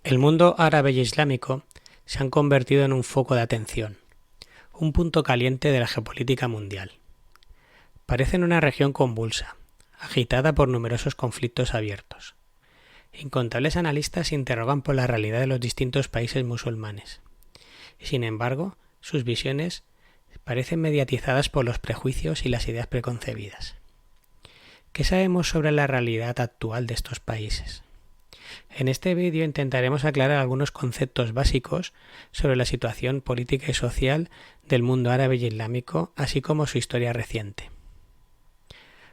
El mundo árabe y islámico se han convertido en un foco de atención, un punto caliente de la geopolítica mundial. Parecen una región convulsa, agitada por numerosos conflictos abiertos. Incontables analistas se interrogan por la realidad de los distintos países musulmanes. Y sin embargo, sus visiones parecen mediatizadas por los prejuicios y las ideas preconcebidas. ¿Qué sabemos sobre la realidad actual de estos países? En este vídeo intentaremos aclarar algunos conceptos básicos sobre la situación política y social del mundo árabe y islámico, así como su historia reciente.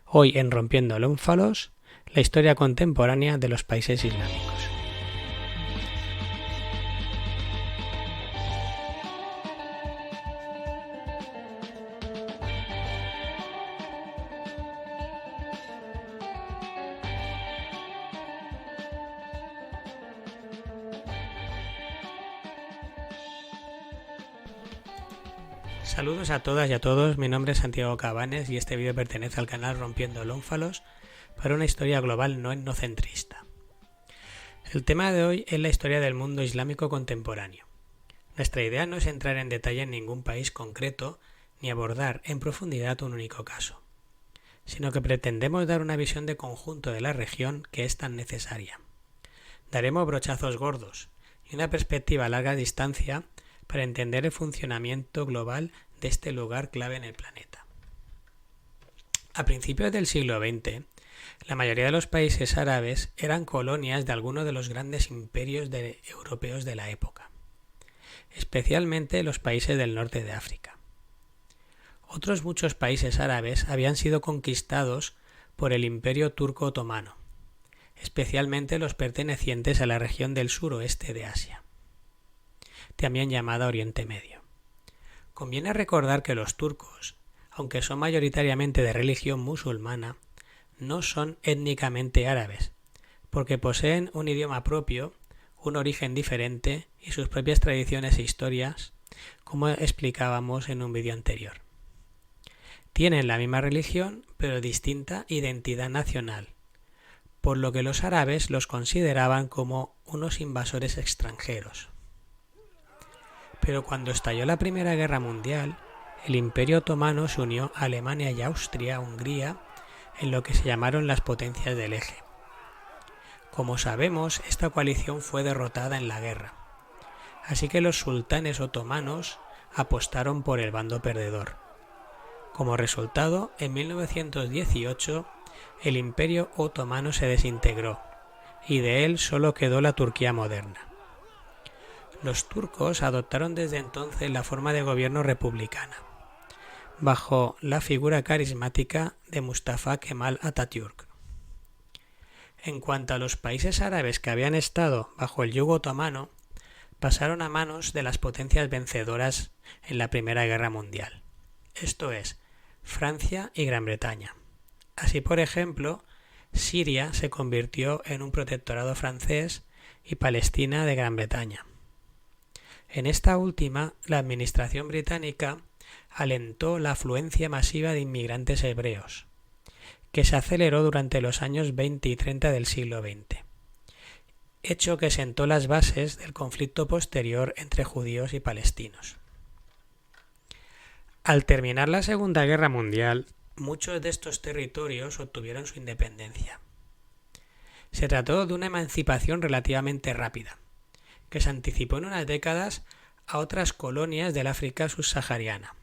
Hoy en Rompiendo Ónfalos, la historia contemporánea de los países islámicos. Saludos a todas y a todos, mi nombre es Santiago Cabanes y este vídeo pertenece al canal Rompiendo Ónfalos para una historia global no etnocentrista. El tema de hoy es la historia del mundo islámico contemporáneo. Nuestra idea no es entrar en detalle en ningún país concreto ni abordar en profundidad un único caso, sino que pretendemos dar una visión de conjunto de la región que es tan necesaria. Daremos brochazos gordos y una perspectiva a larga distancia para entender el funcionamiento global de este lugar clave en el planeta. A principios del siglo XX, la mayoría de los países árabes eran colonias de algunos de los grandes imperios europeos de la época, especialmente los países del norte de África. Otros muchos países árabes habían sido conquistados por el Imperio Turco Otomano, especialmente los pertenecientes a la región del suroeste de Asia, también llamada Oriente Medio. Conviene recordar que los turcos, aunque son mayoritariamente de religión musulmana, no son étnicamente árabes, porque poseen un idioma propio, un origen diferente y sus propias tradiciones e historias, como explicábamos en un vídeo anterior. Tienen la misma religión, pero distinta identidad nacional, por lo que los árabes los consideraban como unos invasores extranjeros. Pero cuando estalló la Primera Guerra Mundial, el Imperio Otomano se unió a Alemania y Austria-Hungría en lo que se llamaron las potencias del eje. Como sabemos, esta coalición fue derrotada en la guerra, así que los sultanes otomanos apostaron por el bando perdedor. Como resultado, en 1918, el Imperio Otomano se desintegró y de él solo quedó la Turquía moderna. Los turcos adoptaron desde entonces la forma de gobierno republicana, bajo la figura carismática de Mustafa Kemal Atatürk. En cuanto a los países árabes que habían estado bajo el yugo otomano, pasaron a manos de las potencias vencedoras en la Primera Guerra Mundial, esto es, Francia y Gran Bretaña. Así, por ejemplo, Siria se convirtió en un protectorado francés y Palestina de Gran Bretaña. En esta última, la administración británica alentó la afluencia masiva de inmigrantes hebreos, que se aceleró durante los años 20 y 30 del siglo XX, hecho que sentó las bases del conflicto posterior entre judíos y palestinos. Al terminar la Segunda Guerra Mundial, muchos de estos territorios obtuvieron su independencia. Se trató de una emancipación relativamente rápida, que se anticipó en unas décadas a otras colonias del África subsahariana,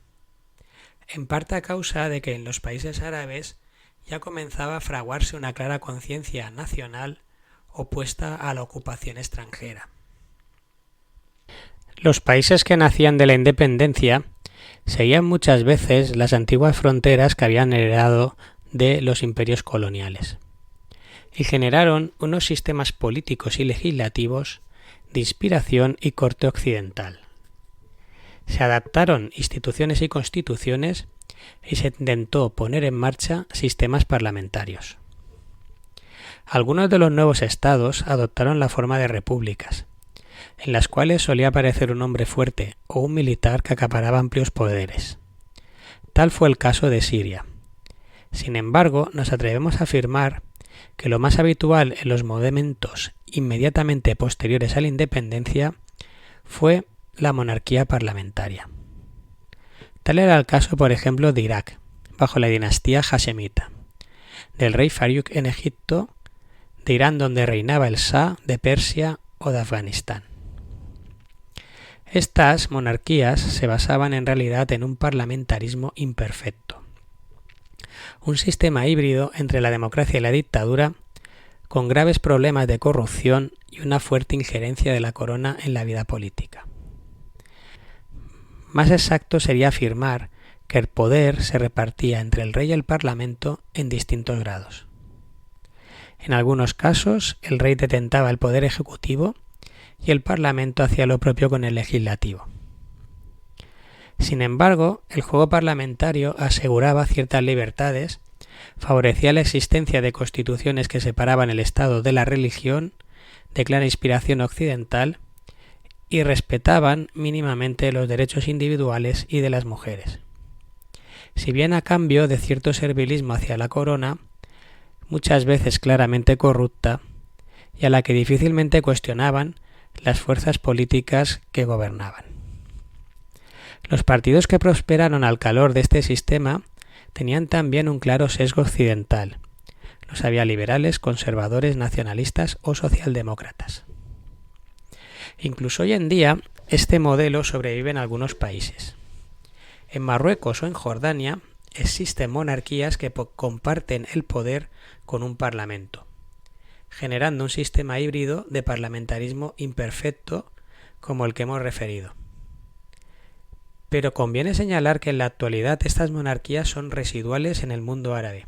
en parte a causa de que en los países árabes ya comenzaba a fraguarse una clara conciencia nacional opuesta a la ocupación extranjera. Los países que nacían de la independencia seguían muchas veces las antiguas fronteras que habían heredado de los imperios coloniales y generaron unos sistemas políticos y legislativos de inspiración y corte occidental. Se adaptaron instituciones y constituciones y se intentó poner en marcha sistemas parlamentarios. Algunos de los nuevos estados adoptaron la forma de repúblicas, en las cuales solía aparecer un hombre fuerte o un militar que acaparaba amplios poderes. Tal fue el caso de Siria. Sin embargo, nos atrevemos a afirmar que lo más habitual en los momentos inmediatamente posteriores a la independencia fue la monarquía parlamentaria. Tal era el caso, por ejemplo, de Irak, bajo la dinastía hashemita, del rey Farouk en Egipto, de Irán donde reinaba el Shah, de Persia o de Afganistán. Estas monarquías se basaban en realidad en un parlamentarismo imperfecto, un sistema híbrido entre la democracia y la dictadura, con graves problemas de corrupción y una fuerte injerencia de la corona en la vida política. Más exacto sería afirmar que el poder se repartía entre el rey y el parlamento en distintos grados. En algunos casos, el rey detentaba el poder ejecutivo y el parlamento hacía lo propio con el legislativo. Sin embargo, el juego parlamentario aseguraba ciertas libertades, favorecía la existencia de constituciones que separaban el Estado de la religión, de clara inspiración occidental, y respetaban mínimamente los derechos individuales y de las mujeres. Si bien a cambio de cierto servilismo hacia la corona, muchas veces claramente corrupta, y a la que difícilmente cuestionaban las fuerzas políticas que gobernaban. Los partidos que prosperaron al calor de este sistema tenían también un claro sesgo occidental. Los había liberales, conservadores, nacionalistas o socialdemócratas. Incluso hoy en día, este modelo sobrevive en algunos países. En Marruecos o en Jordania existen monarquías que comparten el poder con un parlamento, generando un sistema híbrido de parlamentarismo imperfecto como el que hemos referido. Pero conviene señalar que en la actualidad estas monarquías son residuales en el mundo árabe.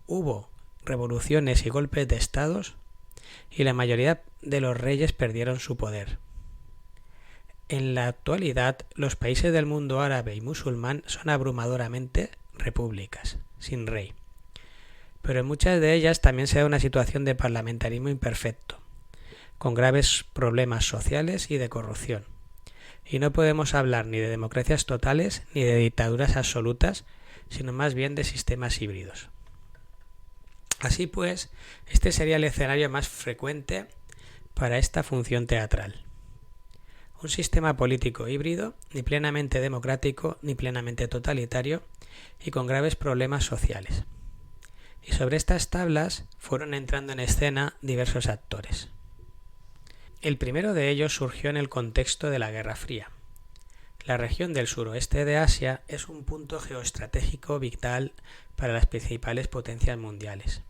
Hubo revoluciones y golpes de estados y la mayoría de los reyes perdieron su poder. En la actualidad, los países del mundo árabe y musulmán son abrumadoramente repúblicas, sin rey. Pero en muchas de ellas también se da una situación de parlamentarismo imperfecto, con graves problemas sociales y de corrupción. Y no podemos hablar ni de democracias totales ni de dictaduras absolutas, sino más bien de sistemas híbridos. Así pues, este sería el escenario más frecuente para esta función teatral. Un sistema político híbrido, ni plenamente democrático ni plenamente totalitario, y con graves problemas sociales. Y sobre estas tablas fueron entrando en escena diversos actores. El primero de ellos surgió en el contexto de la Guerra Fría. La región del suroeste de Asia es un punto geoestratégico vital para las principales potencias mundiales.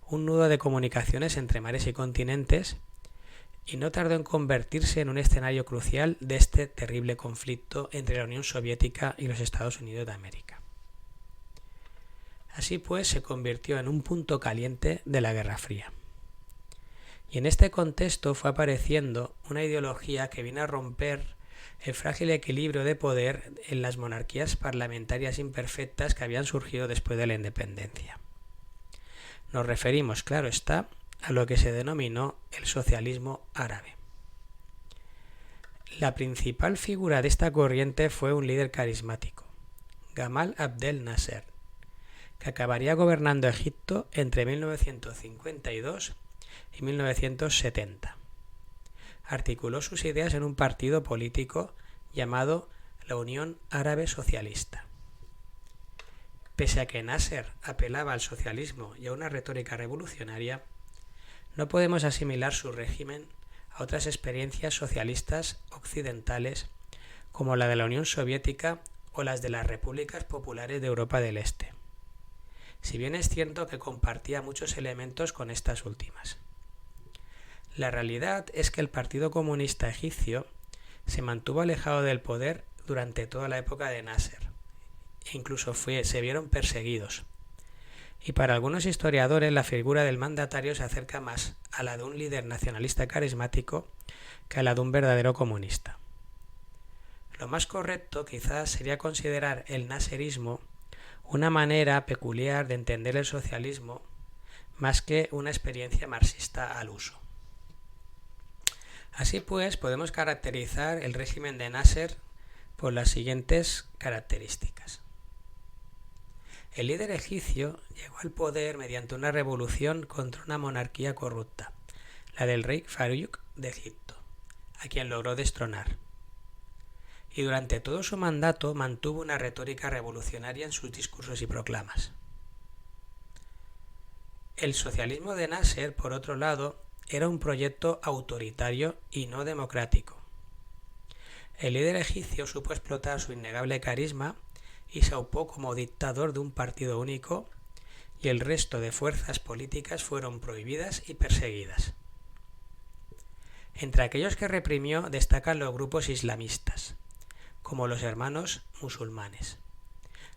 Un nudo de comunicaciones entre mares y continentes, y no tardó en convertirse en un escenario crucial de este terrible conflicto entre la Unión Soviética y los Estados Unidos de América. Así pues, se convirtió en un punto caliente de la Guerra Fría. Y en este contexto fue apareciendo una ideología que vino a romper el frágil equilibrio de poder en las monarquías parlamentarias imperfectas que habían surgido después de la independencia. Nos referimos, claro está, a lo que se denominó el socialismo árabe. La principal figura de esta corriente fue un líder carismático, Gamal Abdel Nasser, que acabaría gobernando Egipto entre 1952 y 1970. Articuló sus ideas en un partido político llamado la Unión Árabe Socialista. Pese a que Nasser apelaba al socialismo y a una retórica revolucionaria, no podemos asimilar su régimen a otras experiencias socialistas occidentales como la de la Unión Soviética o las de las repúblicas populares de Europa del Este, si bien es cierto que compartía muchos elementos con estas últimas. La realidad es que el Partido Comunista Egipcio se mantuvo alejado del poder durante toda la época de Nasser, e incluso se vieron perseguidos. Y para algunos historiadores la figura del mandatario se acerca más a la de un líder nacionalista carismático que a la de un verdadero comunista. Lo más correcto quizás sería considerar el nasserismo una manera peculiar de entender el socialismo más que una experiencia marxista al uso. Así pues, podemos caracterizar el régimen de Nasser por las siguientes características. El líder egipcio llegó al poder mediante una revolución contra una monarquía corrupta, la del rey Farouk de Egipto, a quien logró destronar. Y durante todo su mandato mantuvo una retórica revolucionaria en sus discursos y proclamas. El socialismo de Nasser, por otro lado, era un proyecto autoritario y no democrático. El líder egipcio supo explotar su innegable carisma y se aupó como dictador de un partido único, y el resto de fuerzas políticas fueron prohibidas y perseguidas. Entre aquellos que reprimió destacan los grupos islamistas, como los Hermanos Musulmanes,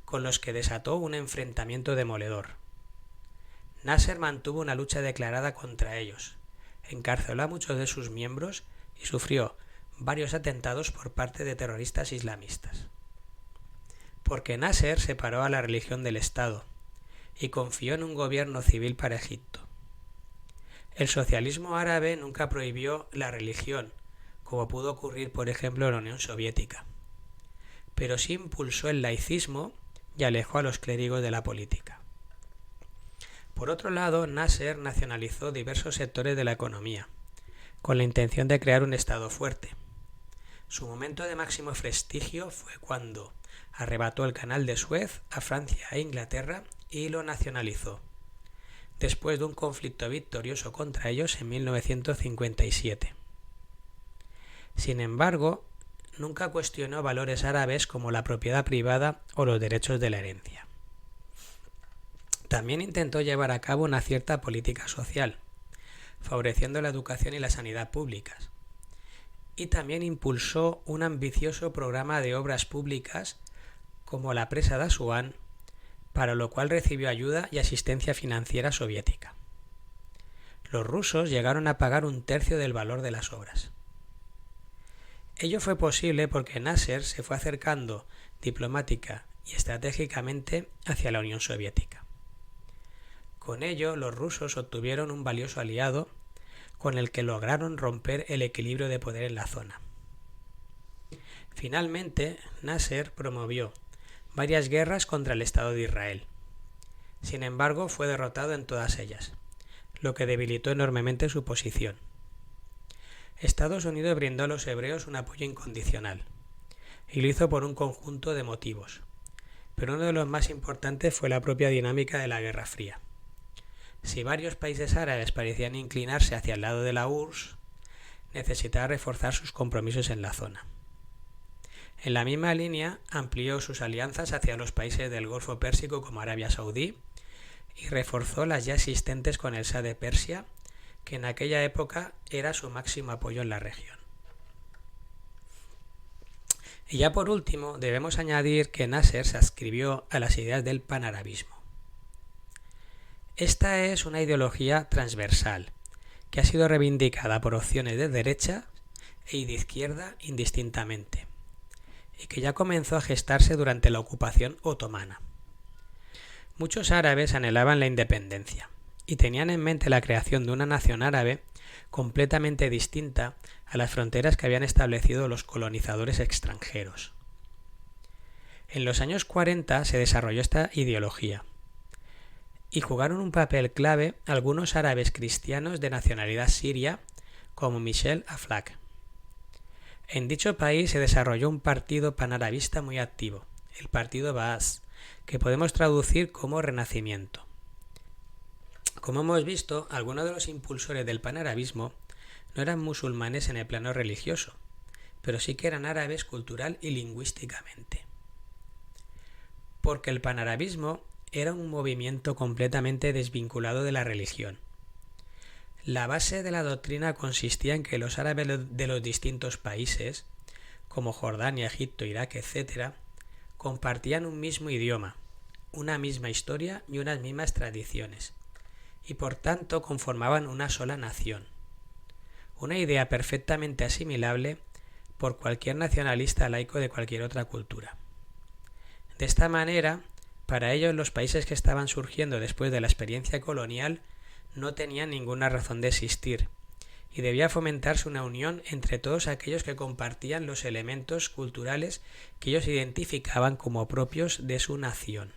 con los que desató un enfrentamiento demoledor. Nasser mantuvo una lucha declarada contra ellos, encarceló a muchos de sus miembros y sufrió varios atentados por parte de terroristas islamistas. Porque Nasser separó a la religión del Estado y confió en un gobierno civil para Egipto. El socialismo árabe nunca prohibió la religión, como pudo ocurrir por ejemplo en la Unión Soviética, pero sí impulsó el laicismo y alejó a los clérigos de la política. Por otro lado, Nasser nacionalizó diversos sectores de la economía, con la intención de crear un Estado fuerte. Su momento de máximo prestigio fue cuando arrebató el canal de Suez a Francia e Inglaterra y lo nacionalizó, después de un conflicto victorioso contra ellos en 1957. Sin embargo, nunca cuestionó valores árabes como la propiedad privada o los derechos de la herencia. También intentó llevar a cabo una cierta política social, favoreciendo la educación y la sanidad públicas, y también impulsó un ambicioso programa de obras públicas como la presa de Asuán, para lo cual recibió ayuda y asistencia financiera soviética. Los rusos llegaron a pagar un tercio del valor de las obras. Ello fue posible porque Nasser se fue acercando diplomática y estratégicamente hacia la Unión Soviética. Con ello, los rusos obtuvieron un valioso aliado con el que lograron romper el equilibrio de poder en la zona. Finalmente, Nasser promovió varias guerras contra el Estado de Israel. Sin embargo, fue derrotado en todas ellas, lo que debilitó enormemente su posición. Estados Unidos brindó a los hebreos un apoyo incondicional, y lo hizo por un conjunto de motivos, pero uno de los más importantes fue la propia dinámica de la Guerra Fría. Si varios países árabes parecían inclinarse hacia el lado de la URSS, necesitaba reforzar sus compromisos en la zona. En la misma línea, amplió sus alianzas hacia los países del Golfo Pérsico como Arabia Saudí y reforzó las ya existentes con el Shah de Persia, que en aquella época era su máximo apoyo en la región. Y ya por último, debemos añadir que Nasser se adscribió a las ideas del panarabismo. Esta es una ideología transversal, que ha sido reivindicada por opciones de derecha y de izquierda indistintamente, y que ya comenzó a gestarse durante la ocupación otomana. Muchos árabes anhelaban la independencia y tenían en mente la creación de una nación árabe completamente distinta a las fronteras que habían establecido los colonizadores extranjeros. En los años 40 se desarrolló esta ideología y jugaron un papel clave algunos árabes cristianos de nacionalidad siria como Michel Aflaq. En dicho país se desarrolló un partido panarabista muy activo, el partido Baas, que podemos traducir como Renacimiento. Como hemos visto, algunos de los impulsores del panarabismo no eran musulmanes en el plano religioso, pero sí que eran árabes cultural y lingüísticamente. Porque el panarabismo era un movimiento completamente desvinculado de la religión. La base de la doctrina consistía en que los árabes de los distintos países, como Jordania, Egipto, Irak, etc., compartían un mismo idioma, una misma historia y unas mismas tradiciones, y por tanto conformaban una sola nación. Una idea perfectamente asimilable por cualquier nacionalista laico de cualquier otra cultura. De esta manera, para ellos los países que estaban surgiendo después de la experiencia colonial no tenían ninguna razón de existir, y debía fomentarse una unión entre todos aquellos que compartían los elementos culturales que ellos identificaban como propios de su nación.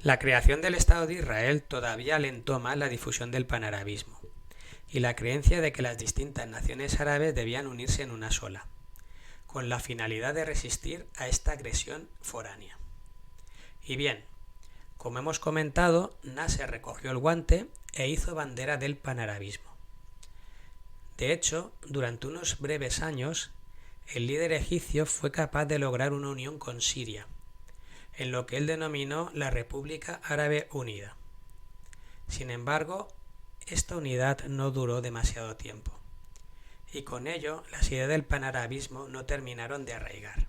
La creación del Estado de Israel todavía alentó más la difusión del panarabismo y la creencia de que las distintas naciones árabes debían unirse en una sola, con la finalidad de resistir a esta agresión foránea. Y bien, como hemos comentado, Nasser recogió el guante e hizo bandera del panarabismo. De hecho, durante unos breves años, el líder egipcio fue capaz de lograr una unión con Siria, en lo que él denominó la República Árabe Unida. Sin embargo, esta unidad no duró demasiado tiempo, y con ello las ideas del panarabismo no terminaron de arraigar.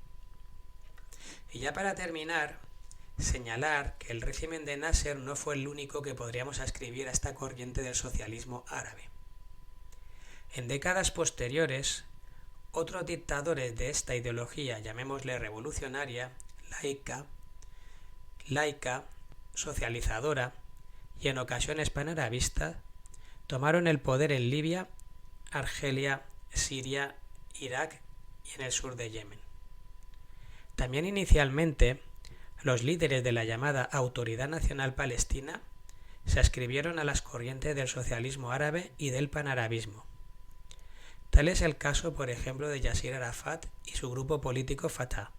Y ya para terminar, señalar que el régimen de Nasser no fue el único que podríamos ascribir a esta corriente del socialismo árabe. En décadas posteriores, otros dictadores de esta ideología, llamémosle revolucionaria, laica, socializadora y en ocasiones panarabista, tomaron el poder en Libia, Argelia, Siria, Irak y en el sur de Yemen. También inicialmente, los líderes de la llamada Autoridad Nacional Palestina se adscribieron a las corrientes del socialismo árabe y del panarabismo. Tal es el caso, por ejemplo, de Yasir Arafat y su grupo político Fatah,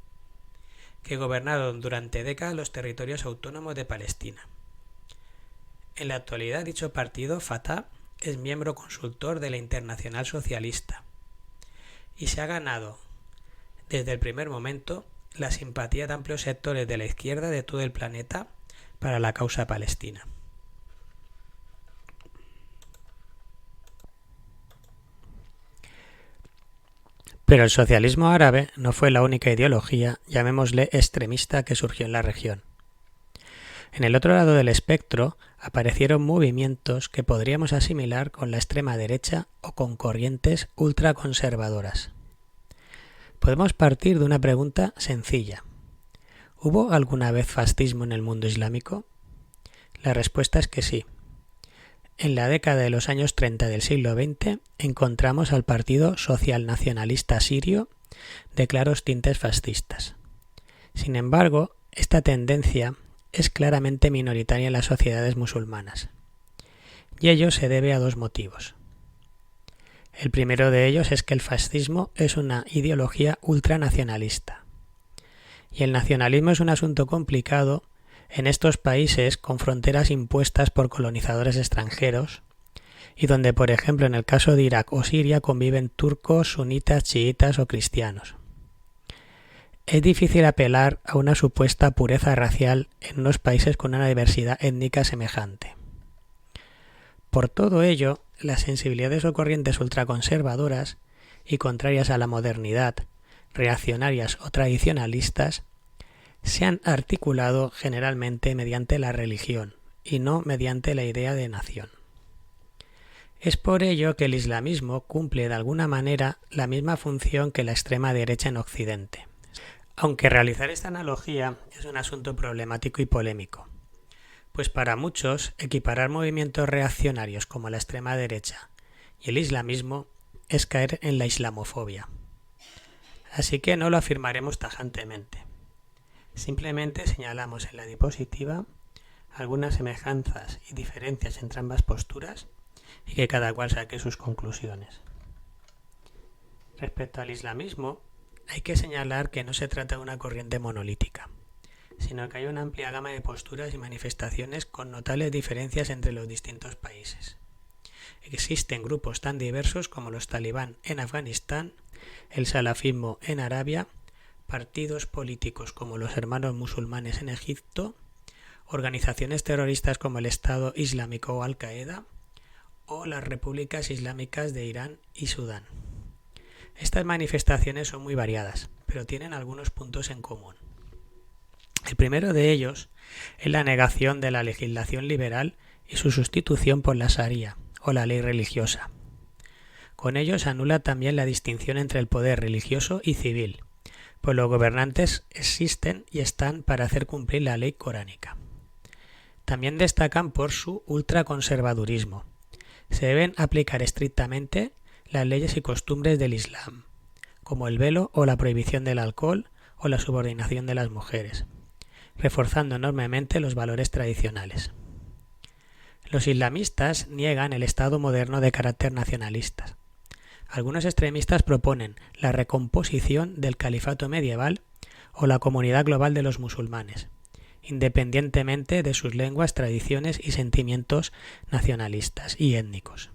que gobernaron durante décadas los territorios autónomos de Palestina. En la actualidad, dicho partido, Fatah, es miembro consultor de la Internacional Socialista y se ha ganado, desde el primer momento, la simpatía de amplios sectores de la izquierda de todo el planeta para la causa palestina. Pero el socialismo árabe no fue la única ideología, llamémosle extremista, que surgió en la región. En el otro lado del espectro aparecieron movimientos que podríamos asimilar con la extrema derecha o con corrientes ultraconservadoras. Podemos partir de una pregunta sencilla. ¿Hubo alguna vez fascismo en el mundo islámico? La respuesta es que sí. En la década de los años 30 del siglo XX encontramos al Partido Social-Nacionalista Sirio de claros tintes fascistas. Sin embargo, esta tendencia es claramente minoritaria en las sociedades musulmanas, y ello se debe a dos motivos. El primero de ellos es que el fascismo es una ideología ultranacionalista, y el nacionalismo es un asunto complicado en estos países con fronteras impuestas por colonizadores extranjeros y donde, por ejemplo, en el caso de Irak o Siria conviven turcos, sunitas, chiitas o cristianos. Es difícil apelar a una supuesta pureza racial en unos países con una diversidad étnica semejante. Por todo ello, las sensibilidades o corrientes ultraconservadoras y contrarias a la modernidad, reaccionarias o tradicionalistas, se han articulado generalmente mediante la religión y no mediante la idea de nación. Es por ello que el islamismo cumple de alguna manera la misma función que la extrema derecha en Occidente. Aunque realizar esta analogía es un asunto problemático y polémico, pues para muchos equiparar movimientos reaccionarios como la extrema derecha y el islamismo es caer en la islamofobia. Así que no lo afirmaremos tajantemente. Simplemente señalamos en la diapositiva algunas semejanzas y diferencias entre ambas posturas y que cada cual saque sus conclusiones. Respecto al islamismo, hay que señalar que no se trata de una corriente monolítica, sino que hay una amplia gama de posturas y manifestaciones con notables diferencias entre los distintos países. Existen grupos tan diversos como los talibán en Afganistán, el salafismo en Arabia, partidos políticos como los Hermanos Musulmanes en Egipto, organizaciones terroristas como el Estado Islámico o Al-Qaeda, o las repúblicas islámicas de Irán y Sudán. Estas manifestaciones son muy variadas, pero tienen algunos puntos en común. El primero de ellos es la negación de la legislación liberal y su sustitución por la Sharia, o la ley religiosa. Con ello se anula también la distinción entre el poder religioso y civil, pues los gobernantes existen y están para hacer cumplir la ley coránica. También destacan por su ultraconservadurismo. Se deben aplicar estrictamente las leyes y costumbres del Islam, como el velo o la prohibición del alcohol o la subordinación de las mujeres. reforzando enormemente los valores tradicionales. Los islamistas niegan el Estado moderno de carácter nacionalista. Algunos extremistas proponen la recomposición del califato medieval o la comunidad global de los musulmanes, independientemente de sus lenguas, tradiciones y sentimientos nacionalistas y étnicos.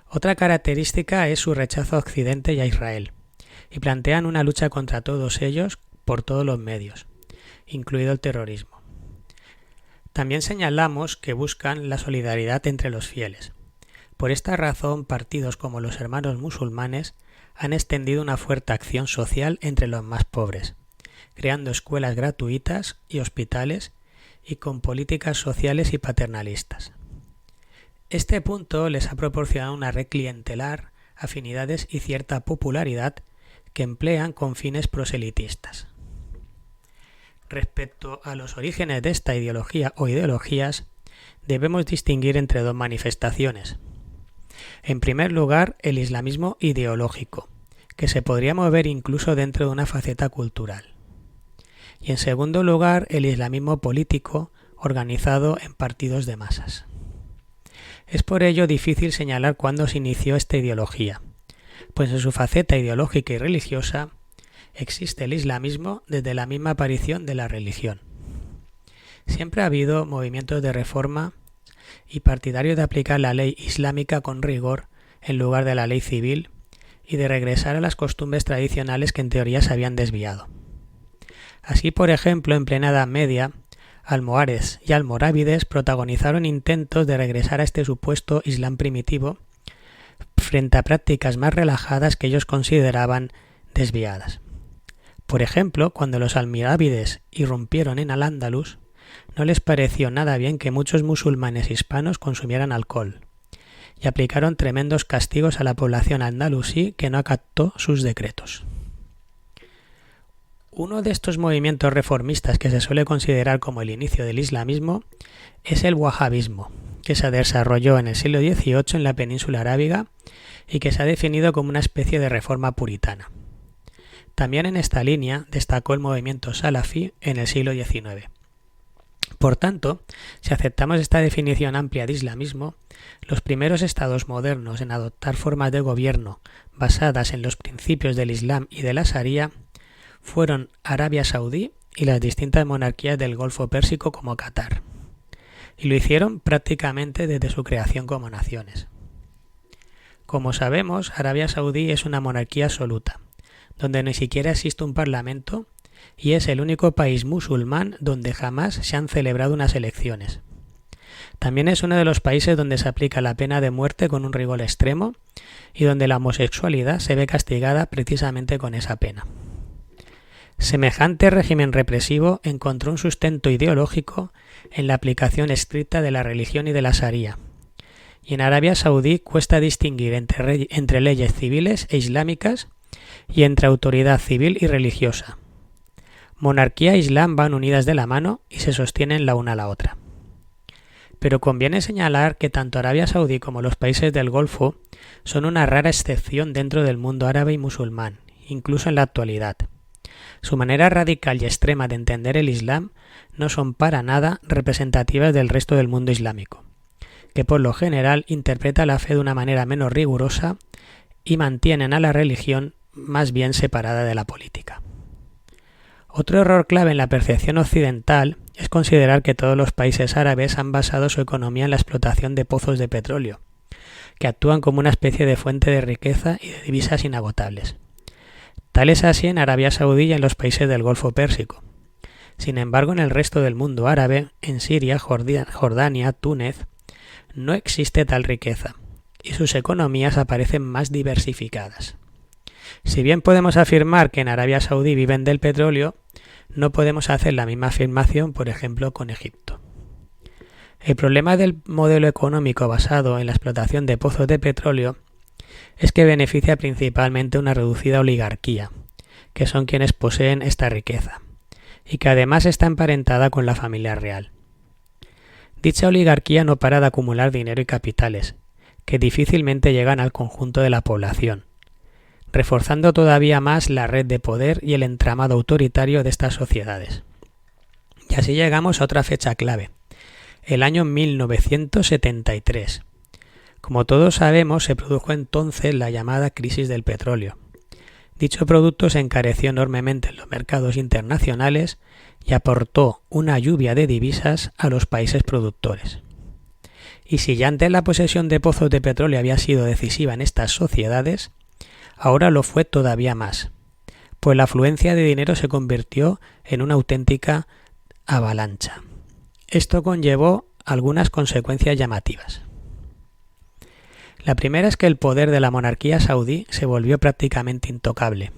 Otra característica es su rechazo a Occidente y a Israel, y plantean una lucha contra todos ellos por todos los medios, incluido el terrorismo. También señalamos que buscan la solidaridad entre los fieles. Por esta razón, partidos como los Hermanos Musulmanes han extendido una fuerte acción social entre los más pobres, creando escuelas gratuitas y hospitales y con políticas sociales y paternalistas. Este punto les ha proporcionado una red clientelar, afinidades y cierta popularidad que emplean con fines proselitistas. Respecto a los orígenes de esta ideología o ideologías, debemos distinguir entre dos manifestaciones. En primer lugar, el islamismo ideológico, que se podría mover incluso dentro de una faceta cultural. Y en segundo lugar, el islamismo político, organizado en partidos de masas. Es por ello difícil señalar cuándo se inició esta ideología, pues en su faceta ideológica y religiosa existe el islamismo desde la misma aparición de la religión. Siempre ha habido movimientos de reforma y partidarios de aplicar la ley islámica con rigor en lugar de la ley civil y de regresar a las costumbres tradicionales que en teoría se habían desviado. Así, por ejemplo, en plena Edad Media, almohades y almorávides protagonizaron intentos de regresar a este supuesto Islam primitivo frente a prácticas más relajadas que ellos consideraban desviadas. Por ejemplo, cuando los almorávides irrumpieron en Al-Ándalus, no les pareció nada bien que muchos musulmanes hispanos consumieran alcohol, y aplicaron tremendos castigos a la población andalusí que no acató sus decretos. Uno de estos movimientos reformistas que se suele considerar como el inicio del islamismo es el wahabismo, que se desarrolló en el siglo XVIII en la península arábiga y que se ha definido como una especie de reforma puritana. También en esta línea destacó el movimiento salafí en el siglo XIX. Por tanto, si aceptamos esta definición amplia de islamismo, los primeros estados modernos en adoptar formas de gobierno basadas en los principios del Islam y de la Sharia fueron Arabia Saudí y las distintas monarquías del Golfo Pérsico como Qatar, y lo hicieron prácticamente desde su creación como naciones. Como sabemos, Arabia Saudí es una monarquía absoluta, donde ni siquiera existe un parlamento y es el único país musulmán donde jamás se han celebrado unas elecciones. También es uno de los países donde se aplica la pena de muerte con un rigor extremo y donde la homosexualidad se ve castigada precisamente con esa pena. Semejante régimen represivo encontró un sustento ideológico en la aplicación estricta de la religión y de la Sharia. Y en Arabia Saudí cuesta distinguir entre leyes civiles e islámicas y entre autoridad civil y religiosa. Monarquía e Islam van unidas de la mano y se sostienen la una a la otra. Pero conviene señalar que tanto Arabia Saudí como los países del Golfo son una rara excepción dentro del mundo árabe y musulmán, incluso en la actualidad. Su manera radical y extrema de entender el Islam no son para nada representativas del resto del mundo islámico, que por lo general interpreta la fe de una manera menos rigurosa y mantienen a la religión más bien separada de la política. Otro error clave en la percepción occidental es considerar que todos los países árabes han basado su economía en la explotación de pozos de petróleo, que actúan como una especie de fuente de riqueza y de divisas inagotables. Tal es así en Arabia Saudí y en los países del Golfo Pérsico. Sin embargo, en el resto del mundo árabe, en Siria, Jordania, Túnez, no existe tal riqueza, y sus economías aparecen más diversificadas. Si bien podemos afirmar que en Arabia Saudí viven del petróleo, no podemos hacer la misma afirmación, por ejemplo, con Egipto. El problema del modelo económico basado en la explotación de pozos de petróleo es que beneficia principalmente a una reducida oligarquía, que son quienes poseen esta riqueza, y que además está emparentada con la familia real. Dicha oligarquía no para de acumular dinero y capitales, que difícilmente llegan al conjunto de la población, reforzando todavía más la red de poder y el entramado autoritario de estas sociedades. Y así llegamos a otra fecha clave, el año 1973. Como todos sabemos, se produjo entonces la llamada crisis del petróleo. Dicho producto se encareció enormemente en los mercados internacionales y aportó una lluvia de divisas a los países productores. Y si ya antes la posesión de pozos de petróleo había sido decisiva en estas sociedades, ahora lo fue todavía más, pues la afluencia de dinero se convirtió en una auténtica avalancha. Esto conllevó algunas consecuencias llamativas. La primera es que el poder de la monarquía saudí se volvió prácticamente intocable.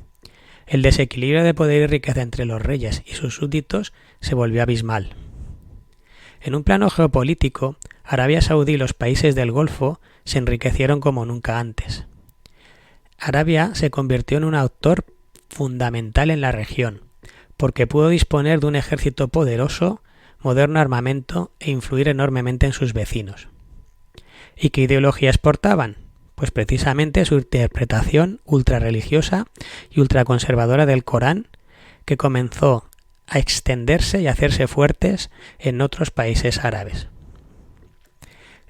El desequilibrio de poder y riqueza entre los reyes y sus súbditos se volvió abismal. En un plano geopolítico, Arabia Saudí y los países del Golfo se enriquecieron como nunca antes. Arabia se convirtió en un actor fundamental en la región, porque pudo disponer de un ejército poderoso, moderno armamento e influir enormemente en sus vecinos. ¿Y qué ideología exportaban? Pues precisamente su interpretación ultrarreligiosa y ultraconservadora del Corán, que comenzó a extenderse y a hacerse fuertes en otros países árabes.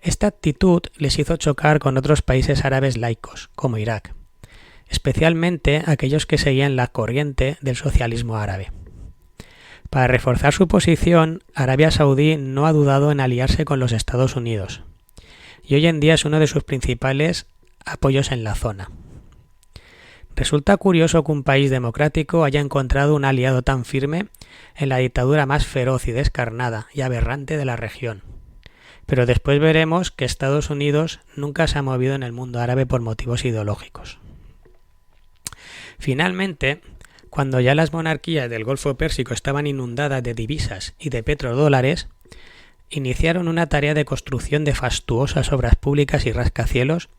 Esta actitud les hizo chocar con otros países árabes laicos, como Irak, especialmente aquellos que seguían la corriente del socialismo árabe. Para reforzar su posición, Arabia Saudí no ha dudado en aliarse con los Estados Unidos, y hoy en día es uno de sus principales apoyos en la zona. Resulta curioso que un país democrático haya encontrado un aliado tan firme en la dictadura más feroz y descarnada y aberrante de la región. Pero después veremos que Estados Unidos nunca se ha movido en el mundo árabe por motivos ideológicos. Finalmente, cuando ya las monarquías del Golfo Pérsico estaban inundadas de divisas y de petrodólares, iniciaron una tarea de construcción de fastuosas obras públicas y rascacielos,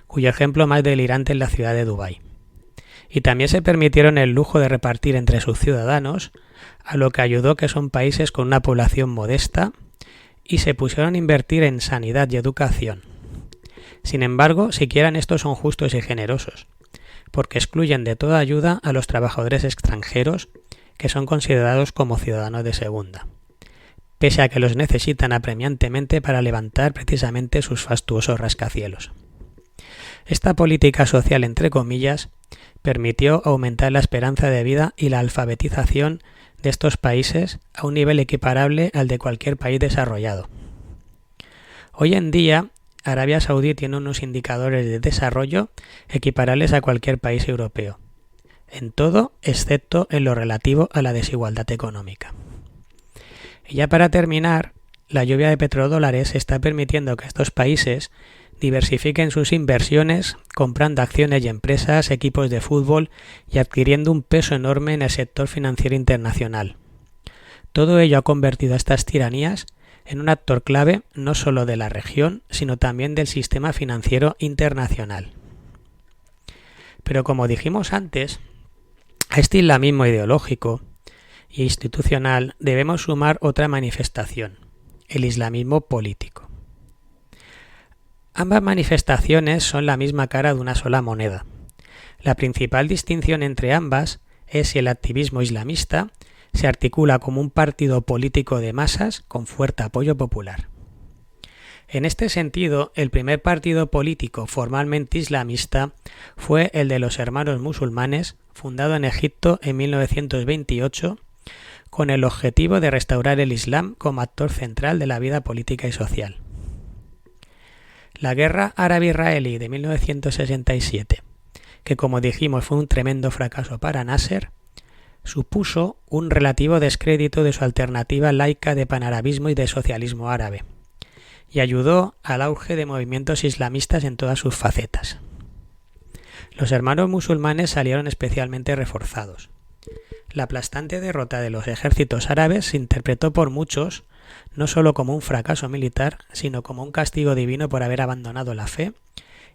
cuyo ejemplo más delirante es la ciudad de Dubái. Y también se permitieron el lujo de repartir entre sus ciudadanos, a lo que ayudó que son países con una población modesta, y se pusieron a invertir en sanidad y educación. Sin embargo, siquiera en esto son justos y generosos, porque excluyen de toda ayuda a los trabajadores extranjeros que son considerados como ciudadanos de segunda, pese a que los necesitan apremiantemente para levantar precisamente sus fastuosos rascacielos. Esta política social, entre comillas, permitió aumentar la esperanza de vida y la alfabetización de estos países a un nivel equiparable al de cualquier país desarrollado. Hoy en día, Arabia Saudí tiene unos indicadores de desarrollo equiparables a cualquier país europeo, en todo excepto en lo relativo a la desigualdad económica. Y ya para terminar, la lluvia de petrodólares está permitiendo que estos países diversifiquen sus inversiones, comprando acciones y empresas, equipos de fútbol y adquiriendo un peso enorme en el sector financiero internacional. Todo ello ha convertido a estas tiranías en un actor clave no solo de la región, sino también del sistema financiero internacional. Pero como dijimos antes, a este islamismo ideológico e institucional debemos sumar otra manifestación, el islamismo político. Ambas manifestaciones son la misma cara de una sola moneda. La principal distinción entre ambas es si el activismo islamista se articula como un partido político de masas con fuerte apoyo popular. En este sentido, el primer partido político formalmente islamista fue el de los Hermanos Musulmanes, fundado en Egipto en 1928, con el objetivo de restaurar el Islam como actor central de la vida política y social. La guerra árabe-israelí de 1967, que como dijimos fue un tremendo fracaso para Nasser, supuso un relativo descrédito de su alternativa laica de panarabismo y de socialismo árabe, y ayudó al auge de movimientos islamistas en todas sus facetas. Los Hermanos Musulmanes salieron especialmente reforzados. La aplastante derrota de los ejércitos árabes se interpretó por muchos no solo como un fracaso militar, sino como un castigo divino por haber abandonado la fe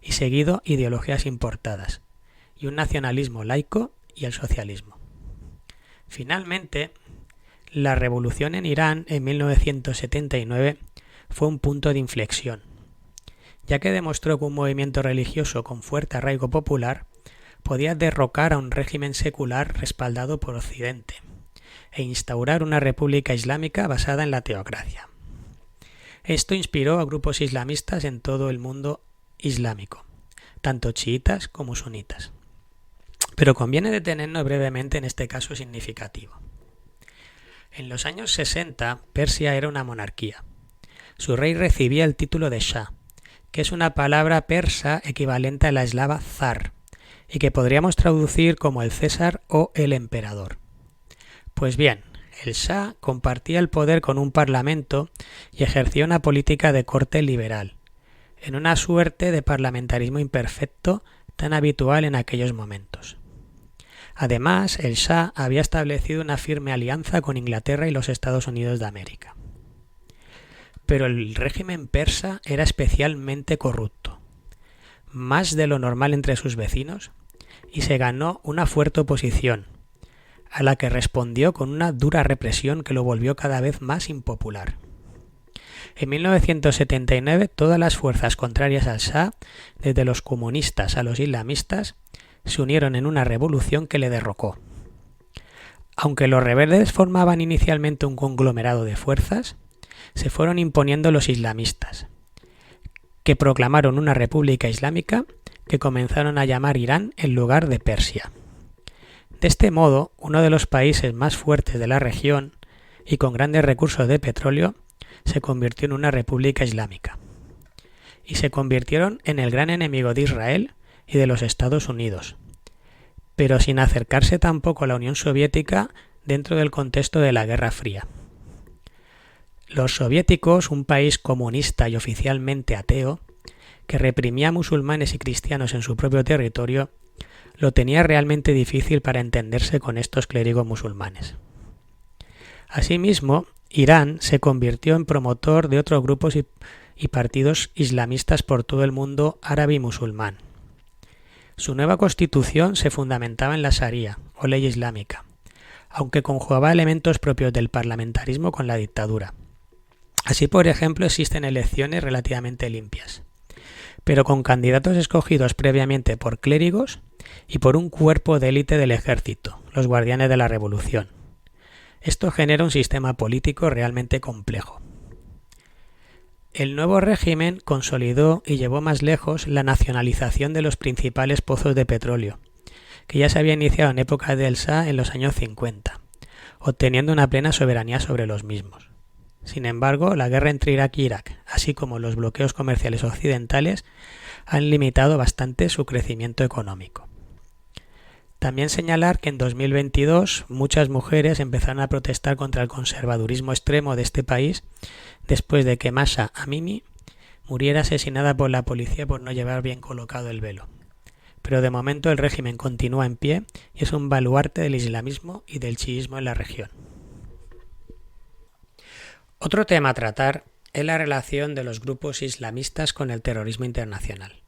y seguido ideologías importadas, y un nacionalismo laico y el socialismo. Finalmente, la revolución en Irán en 1979 fue un punto de inflexión, ya que demostró que un movimiento religioso con fuerte arraigo popular podía derrocar a un régimen secular respaldado por Occidente, e instaurar una república islámica basada en la teocracia. Esto inspiró a grupos islamistas en todo el mundo islámico, tanto chiitas como sunitas. Pero conviene detenernos brevemente en este caso significativo. En los años 60, Persia era una monarquía. Su rey recibía el título de Shah, que es una palabra persa equivalente a la eslava zar, y que podríamos traducir como el César o el emperador. Pues bien, el Shah compartía el poder con un parlamento y ejercía una política de corte liberal, en una suerte de parlamentarismo imperfecto tan habitual en aquellos momentos. Además, el Shah había establecido una firme alianza con Inglaterra y los Estados Unidos de América. Pero el régimen persa era especialmente corrupto, más de lo normal entre sus vecinos, y se ganó una fuerte oposición, a la que respondió con una dura represión que lo volvió cada vez más impopular. En 1979, todas las fuerzas contrarias al Shah, desde los comunistas a los islamistas, se unieron en una revolución que le derrocó. Aunque los rebeldes formaban inicialmente un conglomerado de fuerzas, se fueron imponiendo los islamistas, que proclamaron una república islámica que comenzaron a llamar Irán en lugar de Persia. De este modo, uno de los países más fuertes de la región y con grandes recursos de petróleo se convirtió en una república islámica. Y se convirtieron en el gran enemigo de Israel y de los Estados Unidos, pero sin acercarse tampoco a la Unión Soviética dentro del contexto de la Guerra Fría. Los soviéticos, un país comunista y oficialmente ateo, que reprimía a musulmanes y cristianos en su propio territorio, lo tenía realmente difícil para entenderse con estos clérigos musulmanes. Asimismo, Irán se convirtió en promotor de otros grupos y partidos islamistas por todo el mundo árabe y musulmán. Su nueva constitución se fundamentaba en la Sharia, o ley islámica, aunque conjugaba elementos propios del parlamentarismo con la dictadura. Así, por ejemplo, existen elecciones relativamente limpias, pero con candidatos escogidos previamente por clérigos y por un cuerpo de élite del ejército, los guardianes de la revolución. Esto genera un sistema político realmente complejo. El nuevo régimen consolidó y llevó más lejos la nacionalización de los principales pozos de petróleo, que ya se había iniciado en época del Shah en los años 50, obteniendo una plena soberanía sobre los mismos. Sin embargo, la guerra entre Irak y Irak, así como los bloqueos comerciales occidentales, han limitado bastante su crecimiento económico. También señalar que en 2022 muchas mujeres empezaron a protestar contra el conservadurismo extremo de este país después de que Mahsa Amini muriera asesinada por la policía por no llevar bien colocado el velo. Pero de momento el régimen continúa en pie y es un baluarte del islamismo y del chiismo en la región. Otro tema a tratar es la relación de los grupos islamistas con el terrorismo internacional.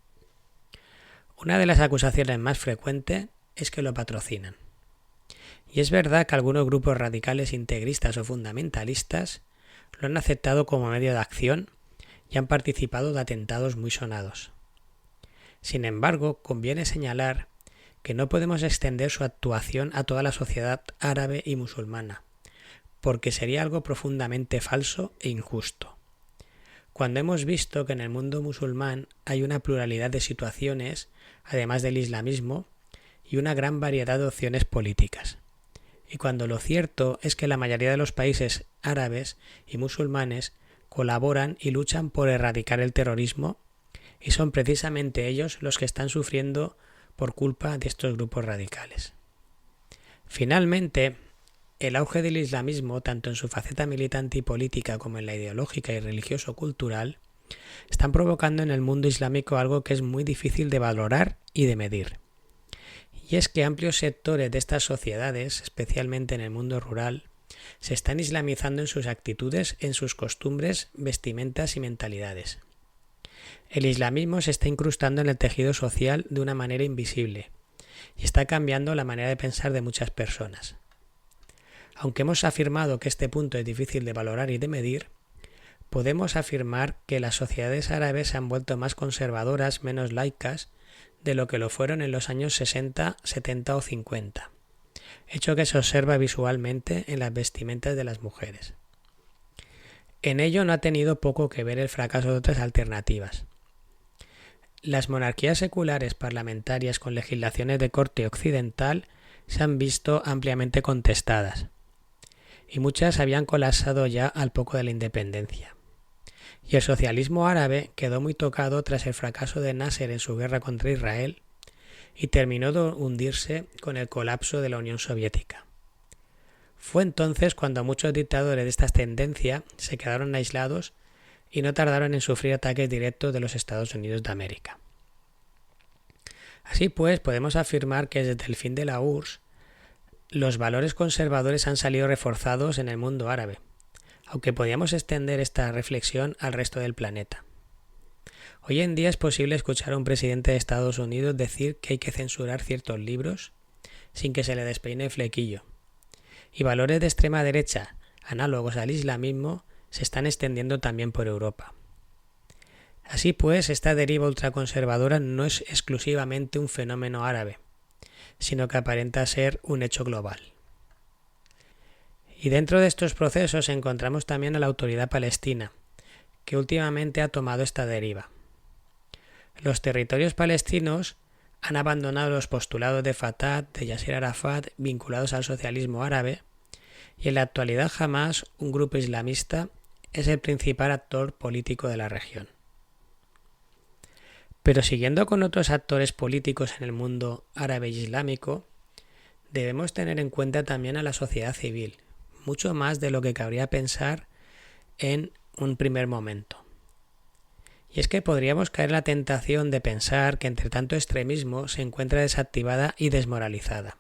Una de las acusaciones más frecuentes es que lo patrocinan. Y es verdad que algunos grupos radicales integristas o fundamentalistas lo han aceptado como medio de acción y han participado de atentados muy sonados. Sin embargo, conviene señalar que no podemos extender su actuación a toda la sociedad árabe y musulmana, porque sería algo profundamente falso e injusto. Cuando hemos visto que en el mundo musulmán hay una pluralidad de situaciones, además del islamismo, y una gran variedad de opciones políticas. Y cuando lo cierto es que la mayoría de los países árabes y musulmanes colaboran y luchan por erradicar el terrorismo, y son precisamente ellos los que están sufriendo por culpa de estos grupos radicales. Finalmente, el auge del islamismo, tanto en su faceta militante y política como en la ideológica y religioso-cultural, están provocando en el mundo islámico algo que es muy difícil de valorar y de medir. Y es que amplios sectores de estas sociedades, especialmente en el mundo rural, se están islamizando en sus actitudes, en sus costumbres, vestimentas y mentalidades. El islamismo se está incrustando en el tejido social de una manera invisible y está cambiando la manera de pensar de muchas personas. Aunque hemos afirmado que este punto es difícil de valorar y de medir, podemos afirmar que las sociedades árabes se han vuelto más conservadoras, menos laicas, de lo que lo fueron en los años 60, 70 o 50, hecho que se observa visualmente en las vestimentas de las mujeres. En ello no ha tenido poco que ver el fracaso de otras alternativas. Las monarquías seculares parlamentarias con legislaciones de corte occidental se han visto ampliamente contestadas, y muchas habían colapsado ya al poco de la independencia. Y el socialismo árabe quedó muy tocado tras el fracaso de Nasser en su guerra contra Israel y terminó de hundirse con el colapso de la Unión Soviética. Fue entonces cuando muchos dictadores de esta tendencia se quedaron aislados y no tardaron en sufrir ataques directos de los Estados Unidos de América. Así pues, podemos afirmar que desde el fin de la URSS, los valores conservadores han salido reforzados en el mundo árabe, aunque podríamos extender esta reflexión al resto del planeta. Hoy en día es posible escuchar a un presidente de Estados Unidos decir que hay que censurar ciertos libros sin que se le despeine el flequillo, y valores de extrema derecha, análogos al islamismo, se están extendiendo también por Europa. Así pues, esta deriva ultraconservadora no es exclusivamente un fenómeno árabe, sino que aparenta ser un hecho global. Y dentro de estos procesos encontramos también a la autoridad palestina, que últimamente ha tomado esta deriva. Los territorios palestinos han abandonado los postulados de Fatah, de Yasser Arafat, vinculados al socialismo árabe, y en la actualidad Hamás, un grupo islamista, es el principal actor político de la región. Pero siguiendo con otros actores políticos en el mundo árabe y islámico, debemos tener en cuenta también a la sociedad civil, mucho más de lo que cabría pensar en un primer momento. Y es que podríamos caer en la tentación de pensar que entre tanto extremismo se encuentra desactivada y desmoralizada.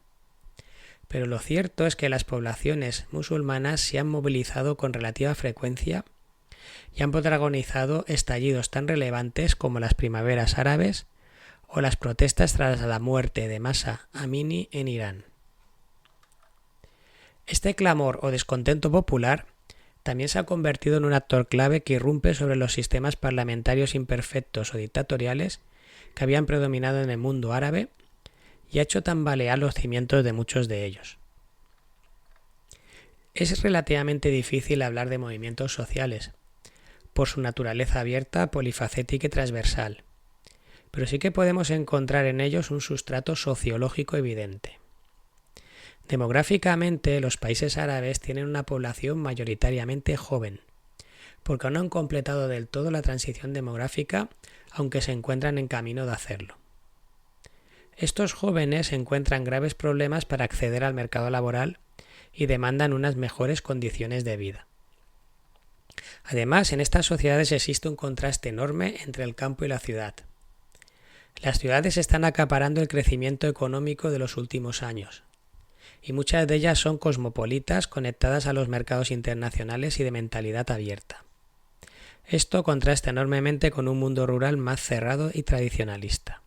Pero lo cierto es que las poblaciones musulmanas se han movilizado con relativa frecuencia y han protagonizado estallidos tan relevantes como las primaveras árabes o las protestas tras la muerte de Mahsa Amini en Irán. Este clamor o descontento popular también se ha convertido en un actor clave que irrumpe sobre los sistemas parlamentarios imperfectos o dictatoriales que habían predominado en el mundo árabe y ha hecho tambalear los cimientos de muchos de ellos. Es relativamente difícil hablar de movimientos sociales, por su naturaleza abierta, polifacética y transversal, pero sí que podemos encontrar en ellos un sustrato sociológico evidente. Demográficamente, los países árabes tienen una población mayoritariamente joven, porque no han completado del todo la transición demográfica, aunque se encuentran en camino de hacerlo. Estos jóvenes encuentran graves problemas para acceder al mercado laboral y demandan unas mejores condiciones de vida. Además, en estas sociedades existe un contraste enorme entre el campo y la ciudad. Las ciudades están acaparando el crecimiento económico de los últimos años, y muchas de ellas son cosmopolitas conectadas a los mercados internacionales y de mentalidad abierta. Esto contrasta enormemente con un mundo rural más cerrado y tradicionalista.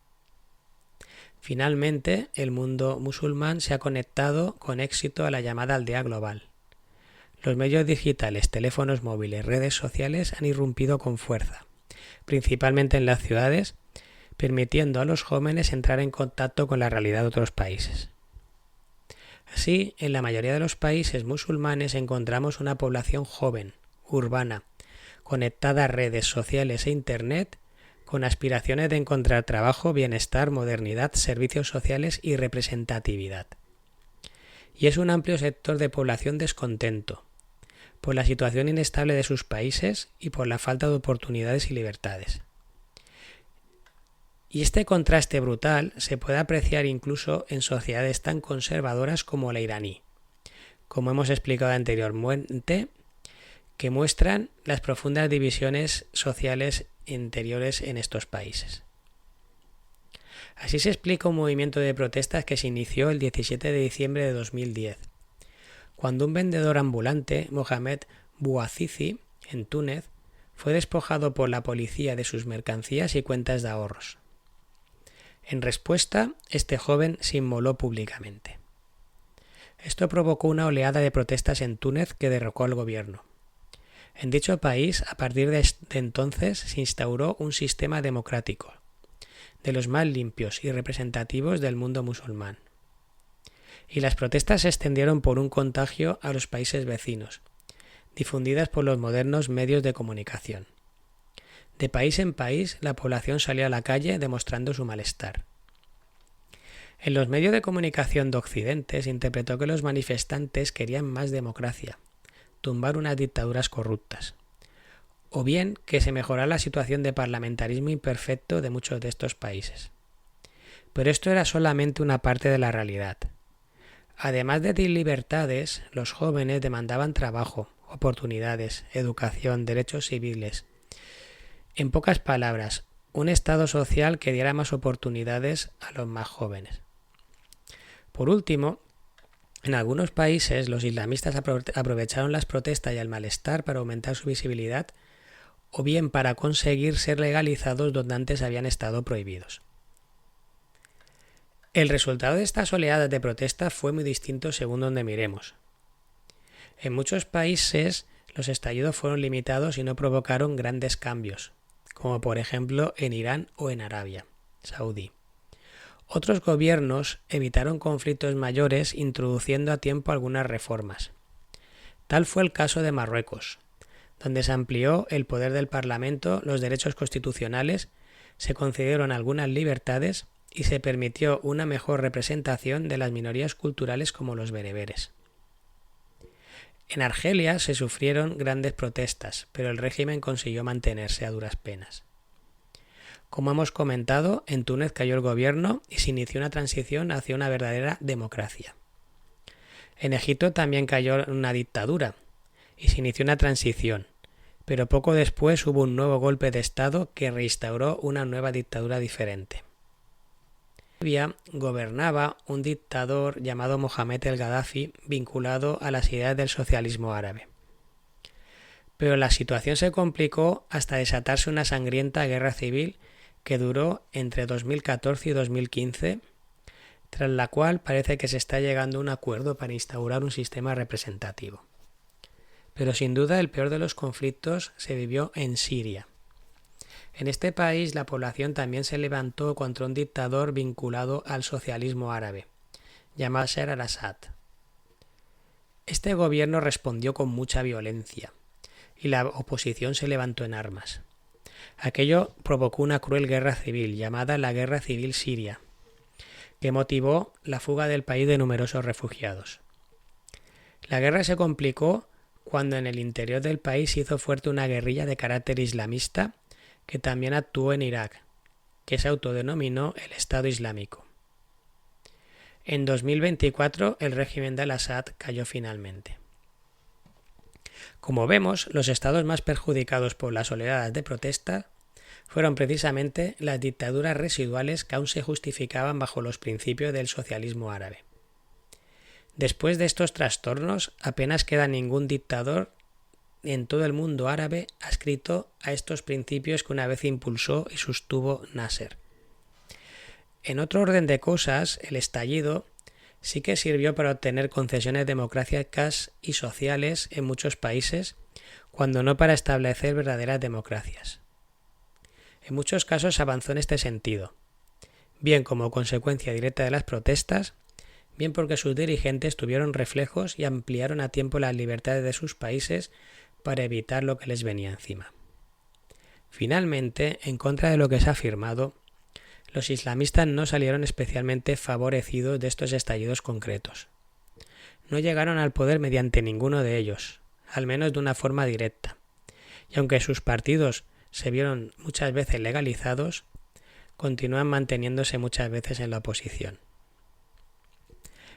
Finalmente, el mundo musulmán se ha conectado con éxito a la llamada aldea global. Los medios digitales, teléfonos móviles, redes sociales han irrumpido con fuerza, principalmente en las ciudades, permitiendo a los jóvenes entrar en contacto con la realidad de otros países. Así, en la mayoría de los países musulmanes encontramos una población joven, urbana, conectada a redes sociales e Internet, con aspiraciones de encontrar trabajo, bienestar, modernidad, servicios sociales y representatividad. Y es un amplio sector de población descontento, por la situación inestable de sus países y por la falta de oportunidades y libertades. Y este contraste brutal se puede apreciar incluso en sociedades tan conservadoras como la iraní, como hemos explicado anteriormente, que muestran las profundas divisiones sociales interiores en estos países. Así se explica un movimiento de protestas que se inició el 17 de diciembre de 2010, cuando un vendedor ambulante, Mohamed Bouazizi, en Túnez, fue despojado por la policía de sus mercancías y cuentas de ahorros. En respuesta, este joven se inmoló públicamente. Esto provocó una oleada de protestas en Túnez que derrocó al gobierno. En dicho país, a partir de entonces, se instauró un sistema democrático, de los más limpios y representativos del mundo musulmán. y las protestas se extendieron por un contagio a los países vecinos, difundidas por los modernos medios de comunicación. De país en país, la población salió a la calle demostrando su malestar. En los medios de comunicación de Occidente se interpretó que los manifestantes querían más democracia, tumbar unas dictaduras corruptas, o bien que se mejorara la situación de parlamentarismo imperfecto de muchos de estos países. Pero esto era solamente una parte de la realidad. Además de libertades, los jóvenes demandaban trabajo, oportunidades, educación, derechos civiles. En pocas palabras, un Estado social que diera más oportunidades a los más jóvenes. Por último, en algunos países los islamistas aprovecharon las protestas y el malestar para aumentar su visibilidad o bien para conseguir ser legalizados donde antes habían estado prohibidos. El resultado de estas oleadas de protesta fue muy distinto según donde miremos. En muchos países los estallidos fueron limitados y no provocaron grandes cambios, como por ejemplo en Irán o en Arabia Saudí. Otros gobiernos evitaron conflictos mayores introduciendo a tiempo algunas reformas. Tal fue el caso de Marruecos, donde se amplió el poder del Parlamento, los derechos constitucionales, se concedieron algunas libertades y se permitió una mejor representación de las minorías culturales como los bereberes. En Argelia se sufrieron grandes protestas, pero el régimen consiguió mantenerse a duras penas. Como hemos comentado, en Túnez cayó el gobierno y se inició una transición hacia una verdadera democracia. En Egipto también cayó una dictadura y se inició una transición, pero poco después hubo un nuevo golpe de Estado que reinstauró una nueva dictadura diferente. En Libia gobernaba un dictador llamado Mohamed el Gaddafi, vinculado a las ideas del socialismo árabe. Pero la situación se complicó hasta desatarse una sangrienta guerra civil que duró entre 2014 y 2015, tras la cual parece que se está llegando a un acuerdo para instaurar un sistema representativo. Pero sin duda el peor de los conflictos se vivió en Siria. En este país la población también se levantó contra un dictador vinculado al socialismo árabe, llamado Bashar al-Assad. Este gobierno respondió con mucha violencia y la oposición se levantó en armas. Aquello provocó una cruel guerra civil llamada la Guerra Civil Siria, que motivó la fuga del país de numerosos refugiados. La guerra se complicó cuando en el interior del país se hizo fuerte una guerrilla de carácter islamista que también actuó en Irak, que se autodenominó el Estado Islámico. En 2024 el régimen de al-Assad cayó finalmente. Como vemos, los estados más perjudicados por las oleadas de protesta fueron precisamente las dictaduras residuales que aún se justificaban bajo los principios del socialismo árabe. Después de estos trastornos, apenas queda ningún dictador en todo el mundo árabe adscrito a estos principios que una vez impulsó y sostuvo Nasser. En otro orden de cosas, el estallido sí que sirvió para obtener concesiones democráticas y sociales en muchos países, cuando no para establecer verdaderas democracias. En muchos casos se avanzó en este sentido, bien como consecuencia directa de las protestas, bien porque sus dirigentes tuvieron reflejos y ampliaron a tiempo las libertades de sus países para evitar lo que les venía encima. Finalmente, en contra de lo que se ha afirmado, los islamistas no salieron especialmente favorecidos de estos estallidos concretos. No llegaron al poder mediante ninguno de ellos, al menos de una forma directa, y aunque sus partidos se vieron muchas veces legalizados, continúan manteniéndose muchas veces en la oposición.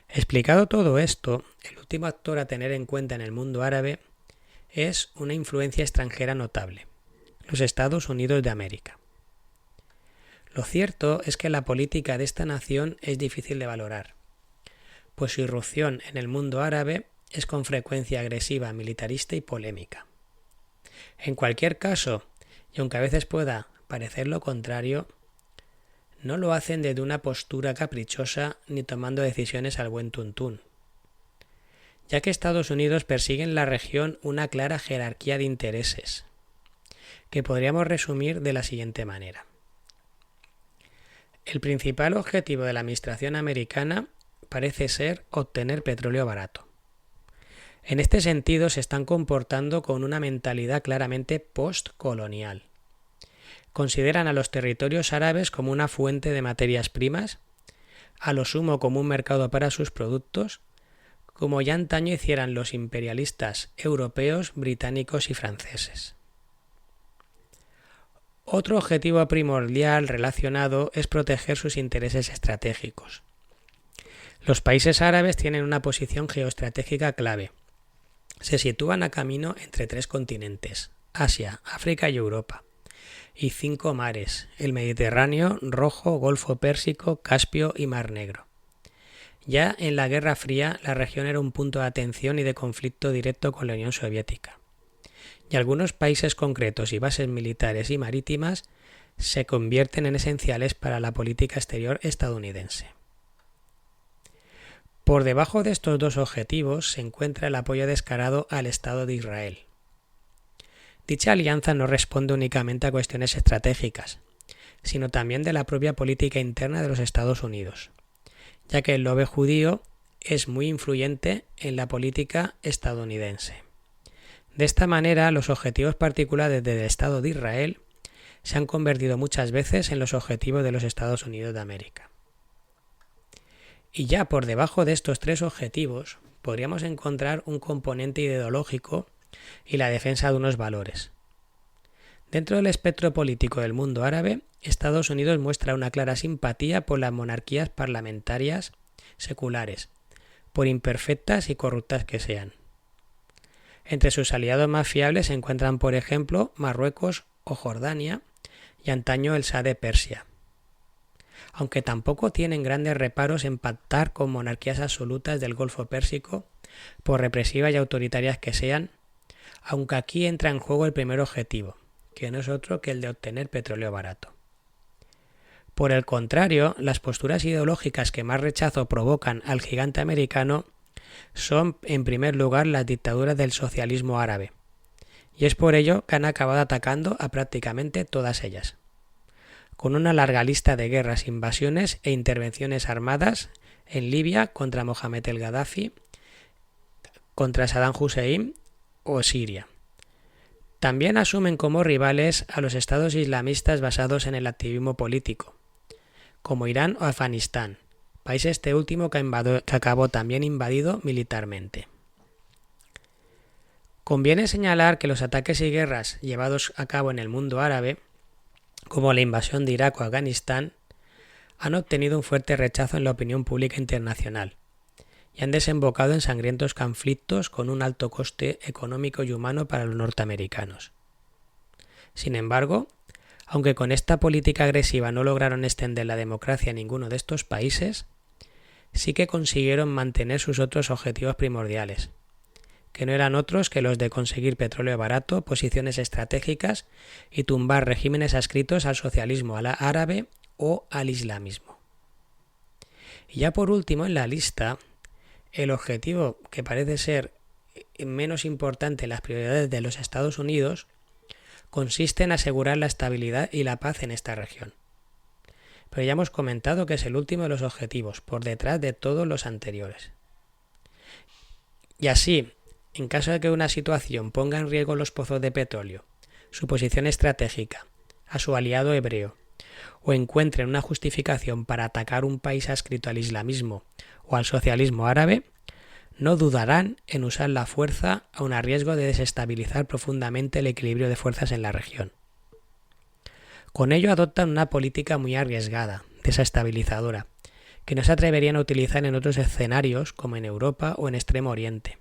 Explicado todo esto, el último actor a tener en cuenta en el mundo árabe es una influencia extranjera notable, los Estados Unidos de América. Lo cierto es que la política de esta nación es difícil de valorar, pues su irrupción en el mundo árabe es con frecuencia agresiva, militarista y polémica. En cualquier caso, y aunque a veces pueda parecer lo contrario, no lo hacen desde una postura caprichosa ni tomando decisiones al buen tuntún, ya que Estados Unidos persigue en la región una clara jerarquía de intereses, que podríamos resumir de la siguiente manera. El principal objetivo de la administración americana parece ser obtener petróleo barato. En este sentido, se están comportando con una mentalidad claramente postcolonial. Consideran a los territorios árabes como una fuente de materias primas, a lo sumo como un mercado para sus productos, como ya antaño hicieran los imperialistas europeos, británicos y franceses. Otro objetivo primordial relacionado es proteger sus intereses estratégicos. Los países árabes tienen una posición geoestratégica clave. Se sitúan a camino entre 3 continentes, Asia, África y Europa, y 5 mares, el Mediterráneo, Rojo, Golfo Pérsico, Caspio y Mar Negro. Ya en la Guerra Fría, la región era un punto de atención y de conflicto directo con la Unión Soviética, y algunos países concretos y bases militares y marítimas se convierten en esenciales para la política exterior estadounidense. Por debajo de estos 2 objetivos se encuentra el apoyo descarado al Estado de Israel. Dicha alianza no responde únicamente a cuestiones estratégicas, sino también de la propia política interna de los Estados Unidos, ya que el lobby judío es muy influyente en la política estadounidense. De esta manera, los objetivos particulares del Estado de Israel se han convertido muchas veces en los objetivos de los Estados Unidos de América. Y ya por debajo de estos 3 objetivos podríamos encontrar un componente ideológico y la defensa de unos valores. Dentro del espectro político del mundo árabe, Estados Unidos muestra una clara simpatía por las monarquías parlamentarias seculares, por imperfectas y corruptas que sean. Entre sus aliados más fiables se encuentran, por ejemplo, Marruecos o Jordania, y antaño el Shah de Persia. Aunque tampoco tienen grandes reparos en pactar con monarquías absolutas del Golfo Pérsico, por represivas y autoritarias que sean, aunque aquí entra en juego el primer objetivo, que no es otro que el de obtener petróleo barato. Por el contrario, las posturas ideológicas que más rechazo provocan al gigante americano son, en primer lugar, las dictaduras del socialismo árabe, y es por ello que han acabado atacando a prácticamente todas ellas, con una larga lista de guerras, invasiones e intervenciones armadas en Libia contra Mohamed el Gaddafi, contra Saddam Hussein o Siria. También asumen como rivales a los estados islamistas basados en el activismo político, como Irán o Afganistán, país este último que acabó también invadido militarmente. Conviene señalar que los ataques y guerras llevados a cabo en el mundo árabe, como la invasión de Irak o Afganistán, han obtenido un fuerte rechazo en la opinión pública internacional y han desembocado en sangrientos conflictos con un alto coste económico y humano para los norteamericanos. Sin embargo, aunque con esta política agresiva no lograron extender la democracia en ninguno de estos países, sí que consiguieron mantener sus otros objetivos primordiales, que no eran otros que los de conseguir petróleo barato, posiciones estratégicas y tumbar regímenes adscritos al socialismo árabe o al islamismo. Y ya por último en la lista, el objetivo que parece ser menos importante en las prioridades de los Estados Unidos consiste en asegurar la estabilidad y la paz en esta región. Pero ya hemos comentado que es el último de los objetivos, por detrás de todos los anteriores. Y así, en caso de que una situación ponga en riesgo los pozos de petróleo, su posición estratégica, a su aliado hebreo, o encuentren una justificación para atacar un país adscrito al islamismo o al socialismo árabe, no dudarán en usar la fuerza aun a riesgo de desestabilizar profundamente el equilibrio de fuerzas en la región. Con ello adoptan una política muy arriesgada, desestabilizadora, que no se atreverían a utilizar en otros escenarios como en Europa o en Extremo Oriente,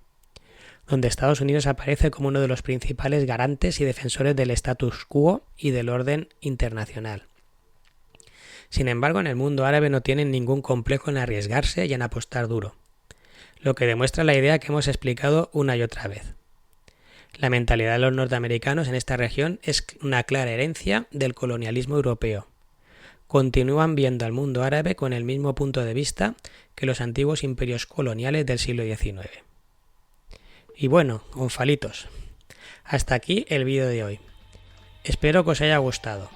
donde Estados Unidos aparece como uno de los principales garantes y defensores del status quo y del orden internacional. Sin embargo, en el mundo árabe no tienen ningún complejo en arriesgarse y en apostar duro, lo que demuestra la idea que hemos explicado una y otra vez. La mentalidad de los norteamericanos en esta región es una clara herencia del colonialismo europeo. Continúan viendo al mundo árabe con el mismo punto de vista que los antiguos imperios coloniales del siglo XIX. Y bueno, gonfalitos, hasta aquí el vídeo de hoy. Espero que os haya gustado.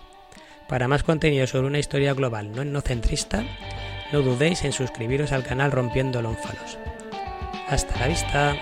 Para más contenido sobre una historia global no etnocentrista, no dudéis en suscribiros al canal Rompiendo Lonfalos. ¡Hasta la vista!